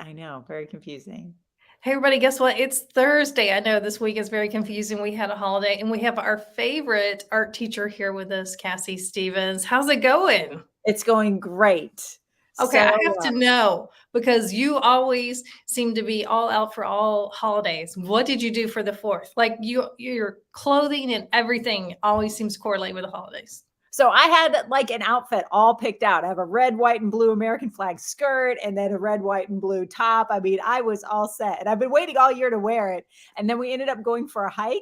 I know, very confusing. Hey, everybody, guess what? It's Thursday. I know this week is very confusing. We had a holiday and we have our favorite art teacher here with us, Cassie Stephens. How's it going? It's going great. Okay, So I have to know because you always seem to be all out for all holidays. What did you do for the 4th? Like your clothing and everything always seems to correlate with the holidays. so I had like an outfit all picked out. I have a red, white, and blue American flag skirt and then a red, white, and blue top. I mean, I was all set. And I've been waiting all year to wear it. And then we ended up going for a hike,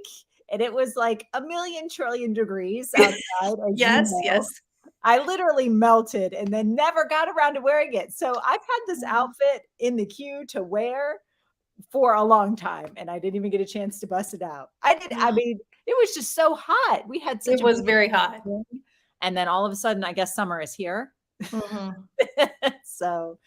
and it was like a million trillion degrees outside, as you Yes, know. yes. I literally melted and then never got around to wearing it. So I've had this outfit in the queue to wear for a long time, and I didn't even get a chance to bust it out. I mean, it was just so hot. We had such It a was beautiful very hot. day, and then all of a sudden, I guess summer is here. Mhm. So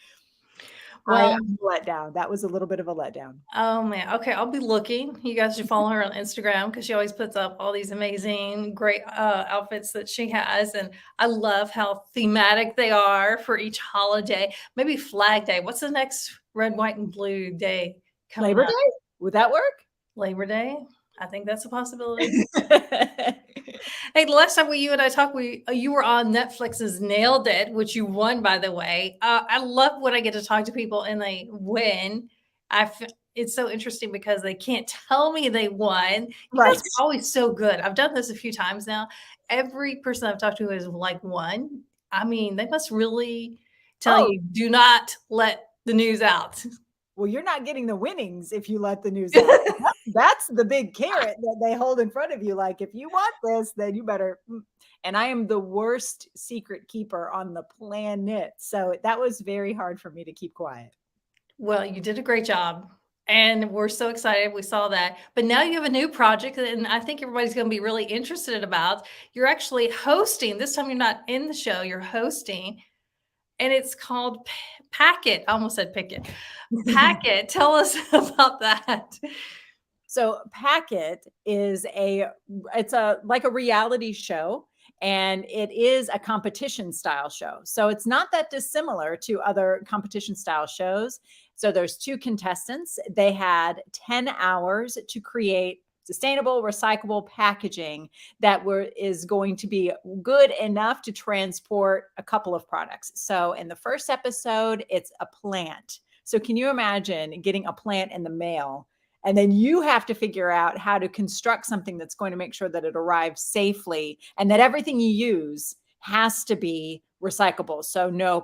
I'm Well, let down. That was a little bit of a letdown. oh man. Okay, I'll be looking. You guys should follow her on Instagram because she always puts up all these amazing, great outfits that she has. And I love how thematic they are for each holiday. Maybe Flag Day. What's the next red, white, and blue day coming Labor up? Day? Would that work? Labor Day. I think that's a possibility. Hey, the last time you and I talked, you were on Netflix's Nailed It, which you won, by the way. I love when I get to talk to people and they win. It's so interesting because they can't tell me they won. You guys Right. are always so good. I've done this a few times now. Every person I've talked to has like won. I mean, they must really tell Oh, you, do not let the news out. well, you're not getting the winnings if you let the news out. That's the big carrot that they hold in front of you. Like, if you want this, then you better. And I am the worst secret keeper on the planet. So that was very hard for me to keep quiet. Well, you did a great job. And we're so excited. We saw that. But now you have a new project, and I think everybody's going to be really interested about. You're actually hosting. This time you're not in the show, you're hosting, and it's called Packet. I almost said Picket. Packet. Tell us about that. So Packet is it's a like a reality show, and it is a competition style show. So it's not that dissimilar to other competition style shows. So there's two contestants. They had 10 hours to create sustainable recyclable packaging that is going to be good enough to transport a couple of products. So in the first episode, it's a plant. So can you imagine getting a plant in the mail, and then you have to figure out how to construct something that's going to make sure that it arrives safely and that everything you use has to be recyclable. So no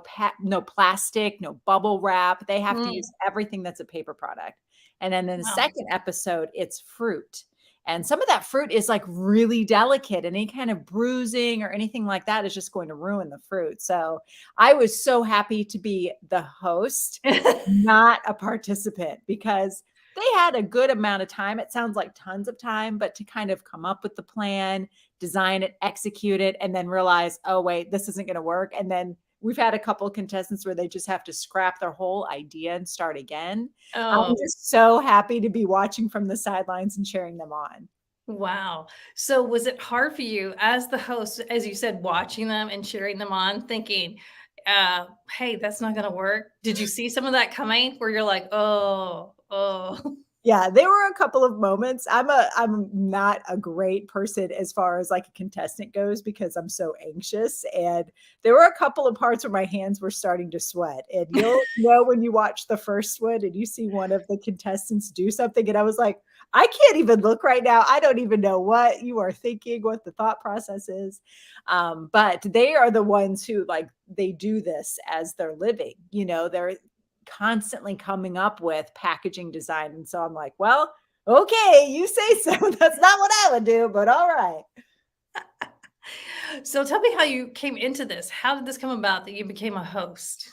plastic, no bubble wrap. They have to use everything that's a paper product. And then in the Wow. second episode, it's fruit. And some of that fruit is like really delicate, and any kind of bruising or anything like that is just going to ruin the fruit. So I was so happy to be the host, not a participant, because they had a good amount of time. It sounds like tons of time, but to kind of come up with the plan, design it, execute it, and then realize, oh, wait, this isn't going to work. And then we've had a couple of contestants where they just have to scrap their whole idea and start again. I'm Oh, just so happy to be watching from the sidelines and cheering them on. wow. So was it hard for you as the host, as you said, watching them and cheering them on, thinking, hey, that's not going to work? Did you see some of that coming where you're like, oh? Yeah, there were a couple of moments. I'm not a great person as far as like a contestant goes because I'm so anxious. And there were a couple of parts where my hands were starting to sweat. And you'll know when you watch the first one and you see one of the contestants do something. And I was like, I can't even look right now. I don't even know what you are thinking, what the thought process is. But they are the ones who like they do this as their living. They're constantly coming up with packaging design. And so I'm like, well, okay, you say so. That's not what I would do, but all right. So tell me how you came into this. How did this come about that you became a host?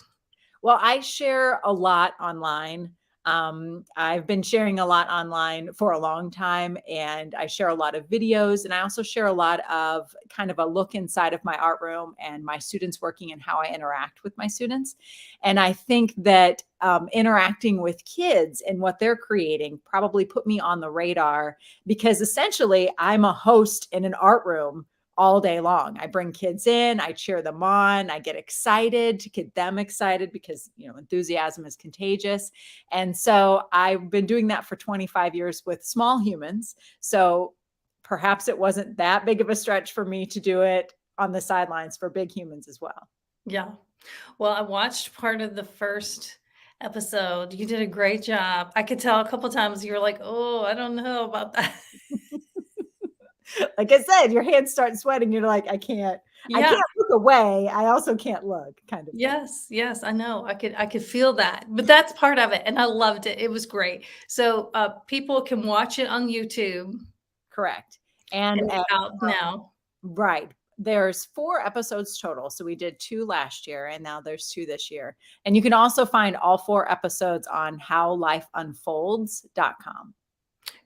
Well, I share a lot online. I've been sharing a lot online for a long time, and I share a lot of videos, and I also share a lot of kind of a look inside of my art room and my students working and how I interact with my students. And I think that interacting with kids and what they're creating probably put me on the radar, because essentially I'm a host in an art room, all day long. I bring kids in, I cheer them on, I get excited to get them excited because, enthusiasm is contagious. And so I've been doing that for 25 years with small humans. So perhaps it wasn't that big of a stretch for me to do it on the sidelines for big humans as well. Yeah. Well, I watched part of the first episode. You did a great job. I could tell a couple times you were like, "Oh, I don't know about that." Like I said, your hands start sweating. You're like, I Yeah. can't look away. I also can't look, kind of thing. Yes, yes, I know. I could feel that. But that's part of it, and I loved it. It was great. So, people can watch it on YouTube, Correct. And and it's out now. right. There's 4 episodes total. So we did 2 last year and now there's 2 this year. And you can also find all 4 episodes on howlifeunfolds.com.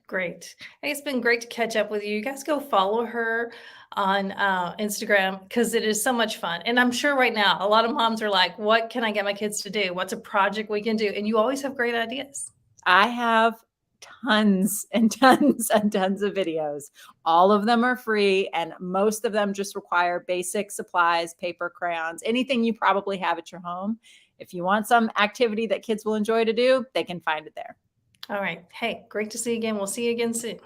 Great. Hey, it's been great to catch up with you. You guys go follow her on Instagram because it is so much fun. And I'm sure right now a lot of moms are like, what can I get my kids to do? What's a project we can do? And you always have great ideas. I have tons and tons and tons of videos. All of them are free and most of them just require basic supplies, paper, crayons, anything you probably have at your home. If you want some activity that kids will enjoy to do, they can find it there. All right. Hey, great to see you again. We'll see you again soon.